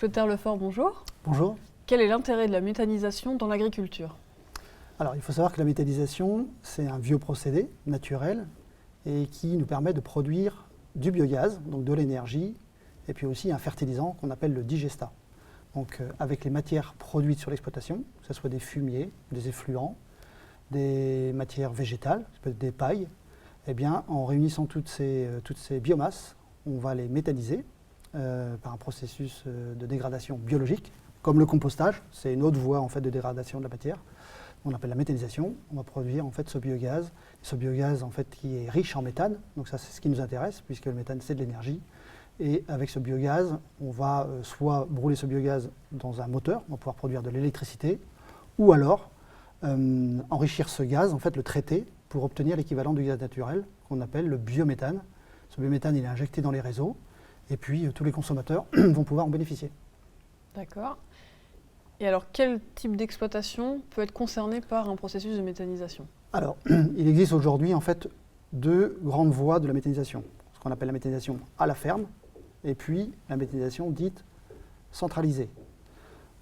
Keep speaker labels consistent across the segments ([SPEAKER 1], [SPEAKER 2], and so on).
[SPEAKER 1] Clotaire Lefort, bonjour.
[SPEAKER 2] Bonjour.
[SPEAKER 1] Quel est l'intérêt de la méthanisation dans l'agriculture?
[SPEAKER 2] Alors, il faut savoir que la méthanisation, c'est un vieux procédé naturel et qui nous permet de produire du biogaz, donc de l'énergie, et puis aussi un fertilisant qu'on appelle le digestat. Donc, avec les matières produites sur l'exploitation, que ce soit des fumiers, des effluents, des matières végétales, ça peut être des pailles, eh bien, en réunissant toutes ces biomasses, on va les méthaniser par un processus de dégradation biologique, comme le compostage, c'est une autre voie en fait, de dégradation de la matière. On appelle la méthanisation. On va produire en fait, ce biogaz en fait, qui est riche en méthane, donc ça c'est ce qui nous intéresse, puisque le méthane c'est de l'énergie. Et avec ce biogaz, on va soit brûler ce biogaz dans un moteur, on va pouvoir produire de l'électricité, ou alors enrichir ce gaz, en fait le traiter, pour obtenir l'équivalent du gaz naturel, qu'on appelle le biométhane. Ce biométhane, il est injecté dans les réseaux, et puis tous les consommateurs vont pouvoir en bénéficier.
[SPEAKER 1] D'accord. Et alors, quel type d'exploitation peut être concerné par un processus de méthanisation?
[SPEAKER 2] Alors, il existe aujourd'hui en fait deux grandes voies de la méthanisation. Ce qu'on appelle la méthanisation à la ferme, et puis la méthanisation dite centralisée.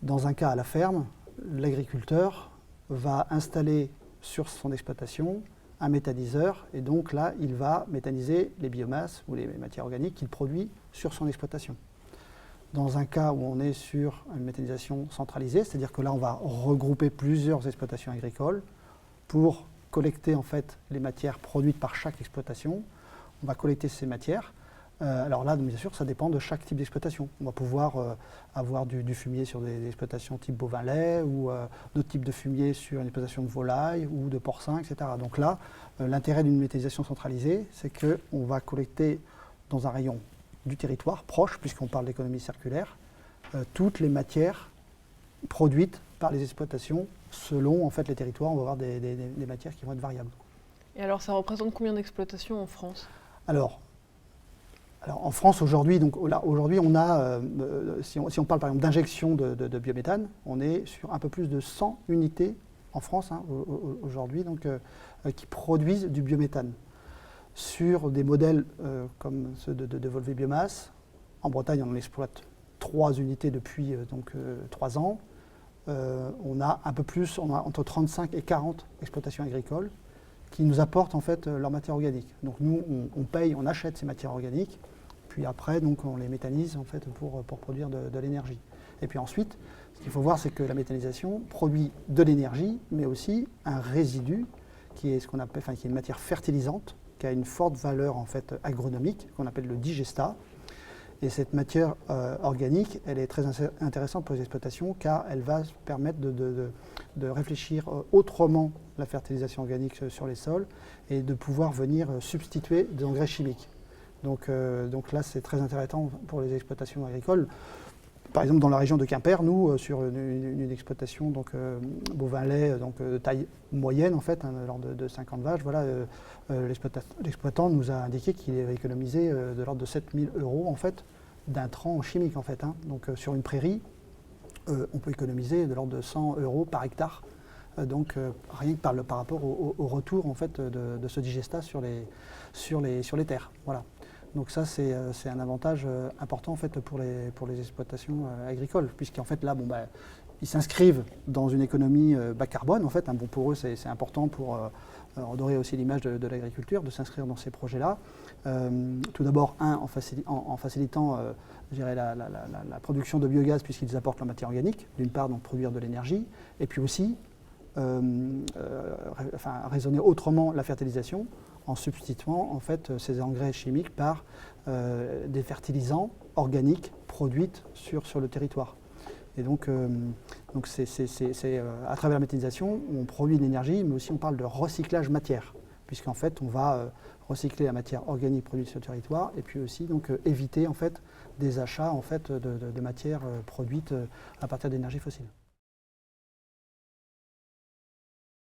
[SPEAKER 2] Dans un cas à la ferme, l'agriculteur va installer sur son exploitation un méthaniseur, et donc là, il va méthaniser les biomasses ou les matières organiques qu'il produit sur son exploitation. Dans un cas où on est sur une méthanisation centralisée, c'est-à-dire que là, on va regrouper plusieurs exploitations agricoles pour collecter en fait les matières produites par chaque exploitation. On va collecter ces matières. Alors là, bien sûr, ça dépend de chaque type d'exploitation. On va pouvoir avoir du fumier sur des exploitations type bovin-lait ou d'autres types de fumier sur une exploitation de volaille ou de porcins, etc. Donc là, l'intérêt d'une méthanisation centralisée, c'est qu'on va collecter dans un rayon du territoire proche, puisqu'on parle d'économie circulaire, toutes les matières produites par les exploitations selon en fait, les territoires. On va avoir des matières qui vont être variables.
[SPEAKER 1] Et alors, ça représente combien d'exploitations en France?
[SPEAKER 2] Alors, en France, aujourd'hui, on a, si on parle par exemple d'injection de biométhane, on est sur un peu plus de 100 unités en France aujourd'hui qui produisent du biométhane. Sur des modèles comme ceux de Volvé Biomasse, en Bretagne, on en exploite 3 unités depuis 3 ans. On a un peu plus, on a entre 35 et 40 exploitations agricoles qui nous apportent en fait leur matière organique. Donc nous, on paye, on achète ces matières organiques, puis après, donc, on les méthanise en fait pour produire de l'énergie. Et puis ensuite, ce qu'il faut voir, c'est que la méthanisation produit de l'énergie, mais aussi un résidu qui est ce qu'on appelle, qui est une matière fertilisante, qui a une forte valeur en fait agronomique, qu'on appelle le digestat. Et cette matière organique, elle est très intéressante pour les exploitations car elle va permettre de réfléchir autrement la fertilisation organique sur les sols et de pouvoir venir substituer des engrais chimiques. Donc là, c'est très intéressant pour les exploitations agricoles. Par exemple, dans la région de Quimper, nous, sur une exploitation bovin-lait de taille moyenne, en fait, l'ordre de 50 vaches, voilà, l'exploitant nous a indiqué qu'il va économiser de l'ordre de 7 000 € en fait, d'intrants chimiques. En fait, hein. Donc sur une prairie, on peut économiser de l'ordre de 100 € par hectare. Rien que par rapport au retour en fait, de ce digestat sur les terres. Voilà. Donc ça, c'est un avantage important en fait, pour les exploitations agricoles, puisqu'en fait là, ils s'inscrivent dans une économie bas carbone. En fait, hein, pour eux, c'est important pour redorer aussi l'image de l'agriculture, de s'inscrire dans ces projets-là. Tout d'abord, en facilitant je dirais, la production de biogaz, puisqu'ils apportent la matière organique, d'une part, donc produire de l'énergie, et puis aussi raisonner autrement la fertilisation, en substituant en fait, ces engrais chimiques par des fertilisants organiques produits sur le territoire. Et donc c'est à travers la méthanisation, on produit de l'énergie, mais aussi on parle de recyclage matière, puisqu'en fait on va recycler la matière organique produite sur le territoire, et puis aussi donc, éviter en fait, des achats en fait, de matières produites à partir d'énergie fossile.